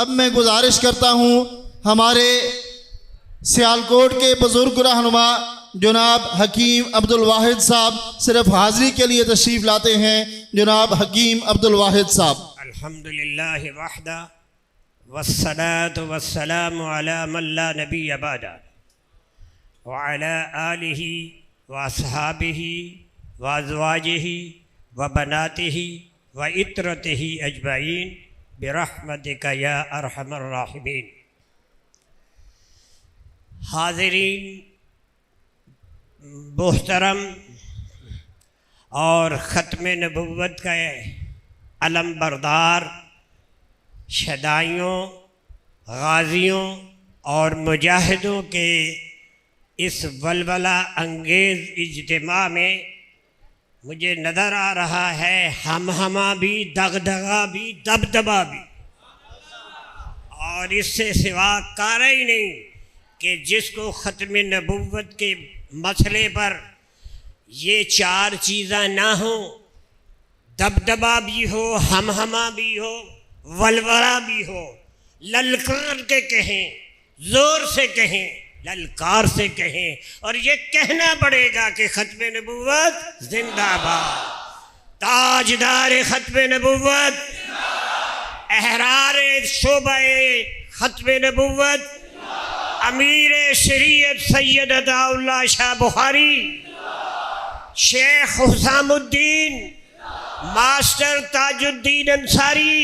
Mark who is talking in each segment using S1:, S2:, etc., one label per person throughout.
S1: अब मैं गुजारिश करता हूँ हमारे सियालकोट के बुज़ुर्ग रहनुमा जनाब हकीम अब्दुल वाहिद साहब सिर्फ हाज़िरी के लिए तशरीफ़ लाते हैं। जनाब हकीम अब्दुल वाहिद साहब।
S2: अल्हम्दुलिल्लाह वहदा वस्सलातु वस्सलामु अला मन ला नबिय्य बअदा व अला आलिहि व अस्हाबिहि व अज़वाजिहि व बनातिहि व इत्रतिहि अजमईन बिरहमतिका या अरहमर राहिमीन। हाज़िरीन मोहतरम और ख़त्म नबुव्वत का अलम बरदार शदाइयों, गाज़ियों और मुजाहिदों के इस वलवला अंगेज़ इज्तिमा में मुझे नज़र आ रहा है हम भी, दगदगा भी, दबदबा भी, और इससे सिवा कार ही नहीं कि जिसको ख़त्म नबुव्वत के मसले पर ये चार चीज़ें ना हो, दबदबा भी हो, हम भी हो, वलवला भी हो, ललकार के कहें, ज़ोर से कहें, ललकार से कहें, और ये कहना पड़ेगा कि ख़त्म नबुव्वत जिंदाबाद, ताजदार ख़त्म नबुव्वत, अहरार शोबे ख़त्म नबुव्वत, अमीर शरीयत सैयद अताउल्लाह शाह बुखारी, शेख हुसामुद्दीन, मास्टर ताजुद्दीन अंसारी,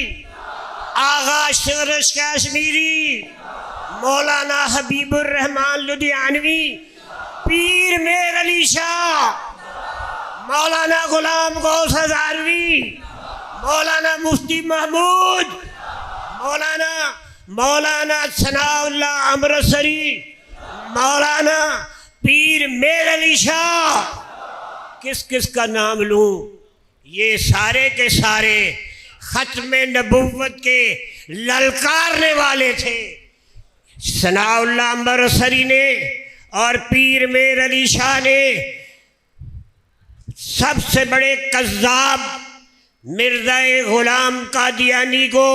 S2: आगा शरश कश्मीरी, मौलाना हबीबुर रहमान लुधियानवी, पीर मेर अली शाह, मौलाना गुलाम गौस हज़ारवी, मौलाना मुफ्ती महमूद, मौलाना सनाउल्लाह अमृतसरी, मौलाना पीर मेर अली शाह, किस किस का नाम लूँ? ये सारे के सारे ख़त्म नबुव्वत के ललकारने वाले थे। सनाउल्लाह अमृतसरी ने और पीर मेर अली शाह ने सबसे बड़े कज़्ज़ाब मिर्ज़ा ग़ुलाम कादियानी को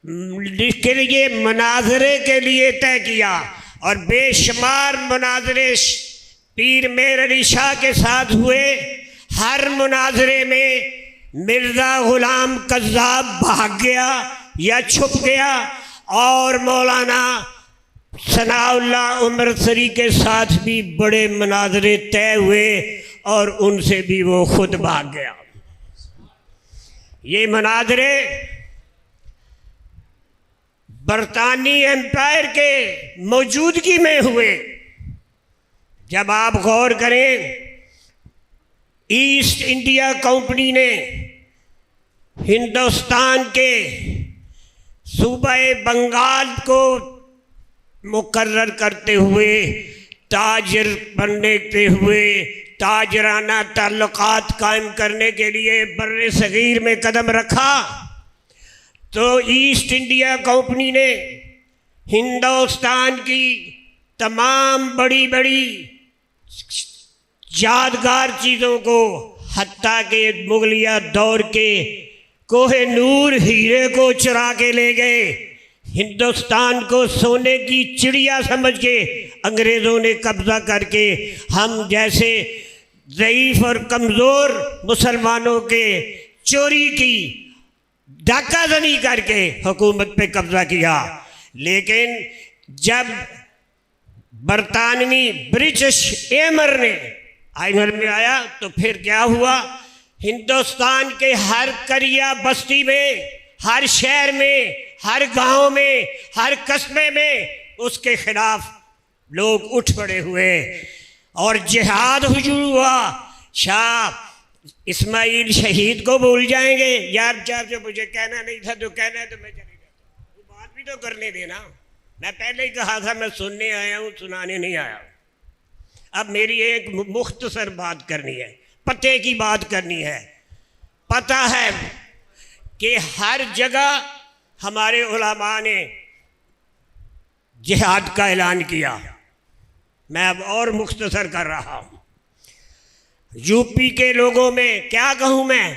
S2: के लिए मुनाज़रे के लिए तय किया, और बेशुमार मुनाज़रे पीर मेर अली शाह के साथ हुए। हर मुनाज़रे में मिर्ज़ा ग़ुलाम कज़्ज़ाब भाग गया या छुप गया, और मौलाना सनाउल्लाह अमृतसरी के साथ भी बड़े मुनाज़रे तय हुए और उनसे भी वो खुद भाग गया। ये मुनाज़रे बरतानी एम्पायर के मौजूदगी में हुए। जब आप गौर करें, ईस्ट इंडिया कंपनी ने हिंदुस्तान के सूबे बंगाल को मुकर्रर करते हुए, ताजर बनने के हुए, ताजराना ताल्लुकात कायम करने के लिए बर्रे सगीर में कदम रखा, तो ईस्ट इंडिया कंपनी ने हिंदुस्तान की तमाम बड़ी बड़ी यादगार चीज़ों को, हत्ता के मुगलिया दौर के कोहे नूर हीरे को चुरा के ले गए। हिंदुस्तान को सोने की चिड़िया समझ के अंग्रेज़ों ने कब्ज़ा करके हम जैसे ज़ईफ़ और कमज़ोर मुसलमानों के चोरी की, डाकाज़नी करके हुकूमत पे कब्ज़ा किया। लेकिन जब बरतानवी ब्रिटिश एमर ने आइनर में आया, तो फिर क्या हुआ? हिंदुस्तान के हर करिया बस्ती में, हर शहर में, हर गांव में, हर कस्बे में उसके खिलाफ लोग उठ पड़े हुए और जिहाद हुजूम हुआ। शाह इस्माइल शहीद को भूल जाएंगे? यार जो मुझे कहना नहीं था तो कहना है तो मैं चले जाता हूँ, वो बात भी तो करने देना। मैं पहले ही कहा था मैं सुनने आया हूँ, सुनाने नहीं आया। अब मेरी एक मुख्तसर बात करनी है, पते की बात करनी है। पता है कि हर जगह हमारे उलमा ने जिहाद का ऐलान किया। मैं अब और मुख्तसर कर रहा हूँ। यूपी के लोगों में क्या कहूँ मैं,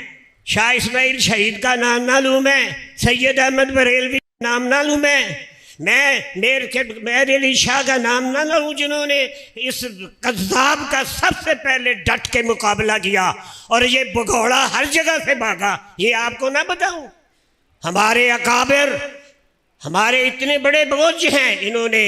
S2: शाह इस्माइल शहीद का नाम ना लूँ मैं, सैयद अहमद बरेलवी का नाम ना लूँ मैं मेर अली शाह का नाम ना लूँ, जिन्होंने इस कज़्ज़ाब का सबसे पहले डट के मुकाबला किया और ये भगोड़ा हर जगह से भागा। ये आपको ना बताऊँ? हमारे अकाबिर, हमारे इतने बड़े बोझ हैं, इन्होंने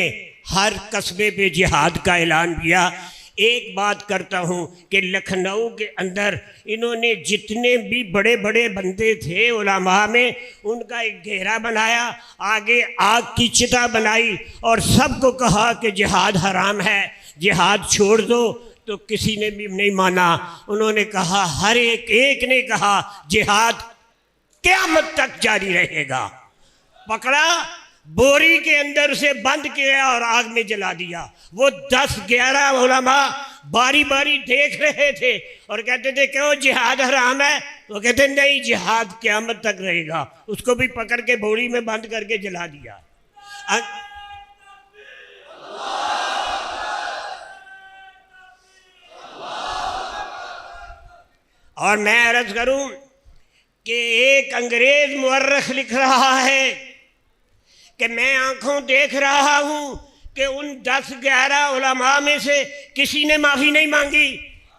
S2: हर कस्बे पे जिहाद का ऐलान किया। एक बात करता हूँ कि लखनऊ के अंदर इन्होंने जितने भी बड़े बड़े बंदे थे उलमा में, उनका एक घेरा बनाया, आगे आग की चिता बनाई और सबको कहा कि जिहाद हराम है, जिहाद छोड़ दो। तो किसी ने भी नहीं माना। उन्होंने कहा, हर एक ने कहा जिहाद क़यामत तक जारी रहेगा। पकड़ा, बोरी के अंदर से बंद किया और आग में जला दिया। वो 10-11 उलमा बारी बारी देख रहे थे और कहते थे क्यों जिहाद हराम है? वो कहते नहीं, जिहाद क़यामत तक रहेगा। उसको भी पकड़ के बोरी में बंद करके जला दिया। और मैं अर्ज करूं कि एक अंग्रेज मुअर्रिख लिख रहा है कि मैं आंखों देख रहा हूं कि उन 10-11 उलमा में से किसी ने माफ़ी नहीं मांगी,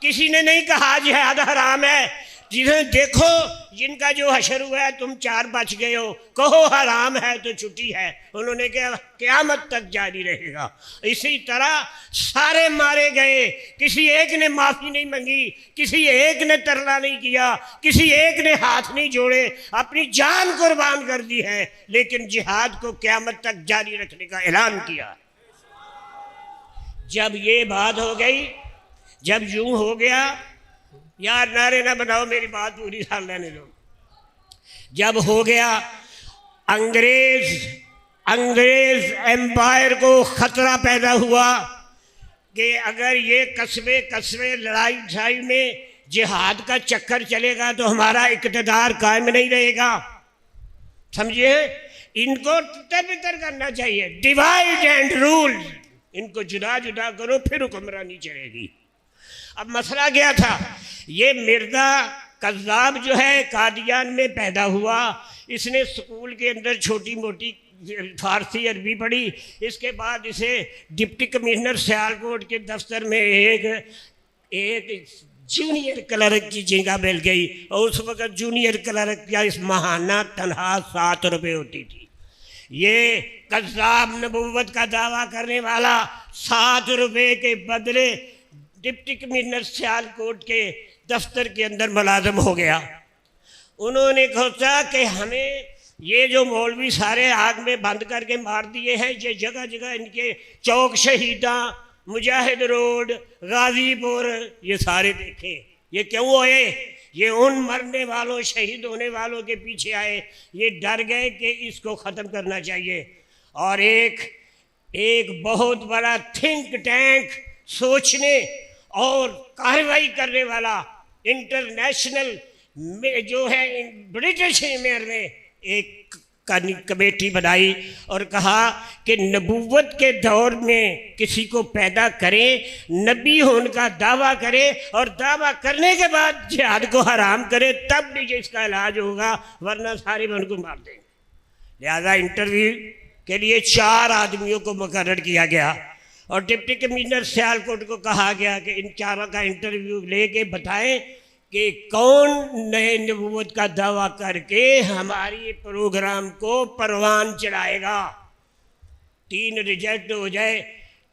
S2: किसी ने नहीं कहा जिहाद हराम है। जिन्हें देखो, जिनका जो हशर हुआ है, तुम 4 बच गए हो, कहो हराम है तो छुट्टी है। उन्होंने कहा क़यामत तक जारी रहेगा। इसी तरह सारे मारे गए, किसी एक ने माफ़ी नहीं मांगी, किसी एक ने तरला नहीं किया, किसी एक ने हाथ नहीं जोड़े, अपनी जान कुर्बान कर दी है, लेकिन जिहाद को क़यामत तक जारी रखने का ऐलान किया। जब ये बात हो गई, जब यूं हो गया, यार नारे ना बनाओ, मेरी बात पूरी साल लेने दो। जब हो गया, अंग्रेज एम्पायर को खतरा पैदा हुआ कि अगर ये कस्बे कस्बे लड़ाई झड़ाई में जिहाद का चक्कर चलेगा तो हमारा इक़्तिदार कायम नहीं रहेगा। समझिए, इनको तितर करना चाहिए, डिवाइड एंड रूल, इनको जुदा जुदा करो, फिर हुक्मरानी चलेगी। अब मसला क्या था? ये मिर्ज़ा कज़्ज़ाब जो है कादियान में पैदा हुआ। इसने स्कूल के अंदर छोटी मोटी फारसी अरबी पढ़ी। इसके बाद इसे डिप्टी कमिश्नर सियालकोट के दफ्तर में एक जूनियर क्लर्क की जगह मिल गई और उस वक़्त जूनियर क्लर्क का इस माहाना तनख्वाह 7 रुपये होती थी। ये कज़्ज़ाब नबूवत का दावा करने वाला 7 रुपये के बदले डिप्टी कमिश्नर सियालकोट के दफ्तर के अंदर मुलाजम हो गया। उन्होंने सोचा कि हमें ये जो मौलवी सारे आग में बंद करके मार दिए हैं, ये जगह जगह इनके चौक शहीदा, मुजाहिद रोड, गाजीपुर, ये सारे देखे। ये क्यों आए? ये उन मरने वालों, शहीद होने वालों के पीछे आए। ये डर गए कि इसको ख़त्म करना चाहिए। और एक बहुत बड़ा थिंक टैंक, सोचने और कार्रवाई करने वाला इंटरनेशनल में जो है ब्रिटिश एमिर ने एक कमेटी बनाई और कहा कि नबूवत के दौर में किसी को पैदा करें, नबी होने का दावा करे और दावा करने के बाद जिहाद को हराम करे, तब भी इसका इलाज होगा, वरना सारे मन को मार देंगे। लिहाजा इंटरव्यू के लिए 4 आदमियों को मुकर्रर किया गया और डिप्टी कमिश्नर सियालकोट को कहा गया कि इन 4 का इंटरव्यू लेके बताएं कि कौन नए नबूवत का दावा करके हमारी प्रोग्राम को परवान चढ़ाएगा। 3 रिजेक्ट हो जाए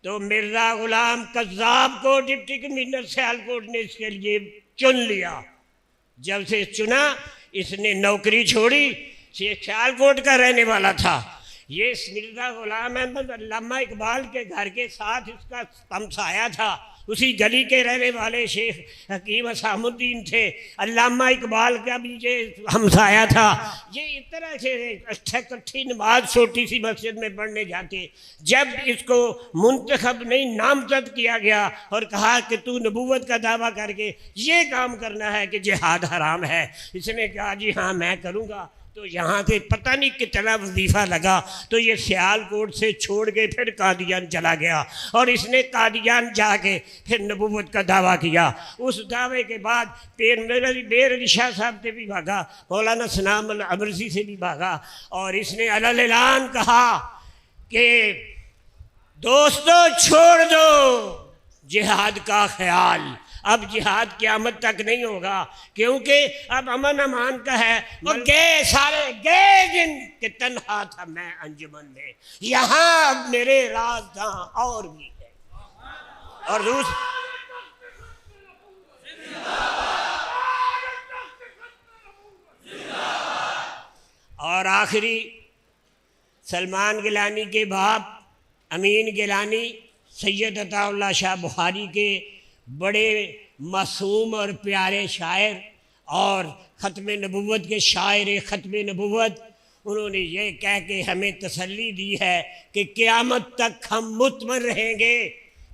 S2: तो मिर्ज़ा गुलाम कज़्ज़ाब को डिप्टी कमिश्नर सियालकोट ने इसके लिए चुन लिया। जब से चुना, इसने नौकरी छोड़ी। सियालकोट का रहने वाला था। ये मिर्ज़ा गुलाम अहमद अल्लामा इकबाल के घर के साथ इसका हमसाया था। उसी गली के रहने वाले शेख हकीम असामुद्दीन थे। अल्लामा इकबाल का भी ये हमसाया था। ये इस तरह से इकट्ठी नमाज छोटी सी मस्जिद में पढ़ने जाते। जब इसको मुंतखब नहीं नामजद किया गया और कहा कि तू नबूवत का दावा करके ये काम करना है कि जिहाद हराम है, इसने कहा जी हाँ मैं करूँगा। तो यहाँ से पता नहीं कितना वजीफ़ा लगा, तो ये सियालकोट से छोड़ के फिर कादियान चला गया और इसने कादियान जाके फिर नबूवत का दावा किया। उस दावे के बाद बेर अली शाह साहब से भी भागा, मौलाना सनाम अल अमरसी से भी भागा और इसने अलल ऐलान कहा कि दोस्तों छोड़ दो जिहाद का ख्याल, अब जिहाद क़यामत तक नहीं होगा, क्योंकि अब अमन अमान का है। वो गए सारे गए जिन के तन्हा था मैं अंजुमन में, यहाँ अब मेरे राज और भी है। और और आखिरी सलमान गिलानी के बाप अमीन गिलानी सैयद अताउल्लाह शाह बुखारी के बड़े मासूम और प्यारे शायर और ख़त्म नबूवत के शायर ख़त्म नबूवत, उन्होंने ये कह के हमें तसल्ली दी है कि क़यामत तक हम मुतमन रहेंगे,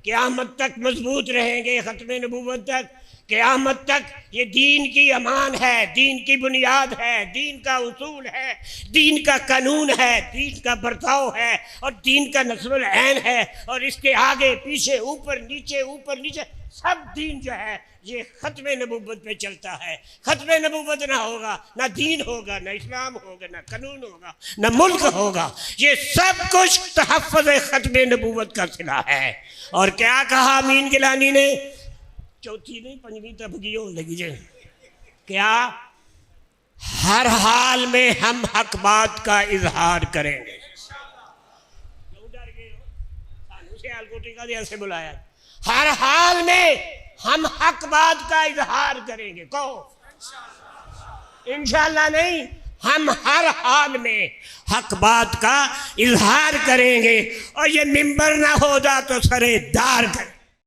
S2: क़यामत तक मजबूत रहेंगे, ख़त्म नबूवत तक, क़यामत तक ये दीन की अमान है, दीन की बुनियाद है, दीन का उसूल है, दीन का कानून है, दीन का बर्ताव है और दीन का नस्ल ऐन है। और इसके आगे पीछे ऊपर नीचे सब दीन जो है ये ख़त्म नबूवत पे चलता है। ख़त्म नबूवत ना होगा ना दीन होगा, ना इस्लाम होगा, ना कानून होगा, ना मुल्क होगा। ये सब कुछ तहफ़्फ़ुज़ ख़त्म नबूवत का सिला है। और क्या कहा अमीन गिलानी ने, चौथी नहीं पंजवीं तबगी हो लगी जे, क्या हर हाल में हम हक बात का इजहार करेंगे। क्यों डर गए हो? सानू सियालकोटी का ऐसे बुलाया, हर हाल में हम हक बात का इजहार करेंगे। कहो इंशाअल्लाह नहीं, हम हर हाल में हक बात का इजहार करेंगे और ये मिंबर ना होगा तो सरे दार करेंगे।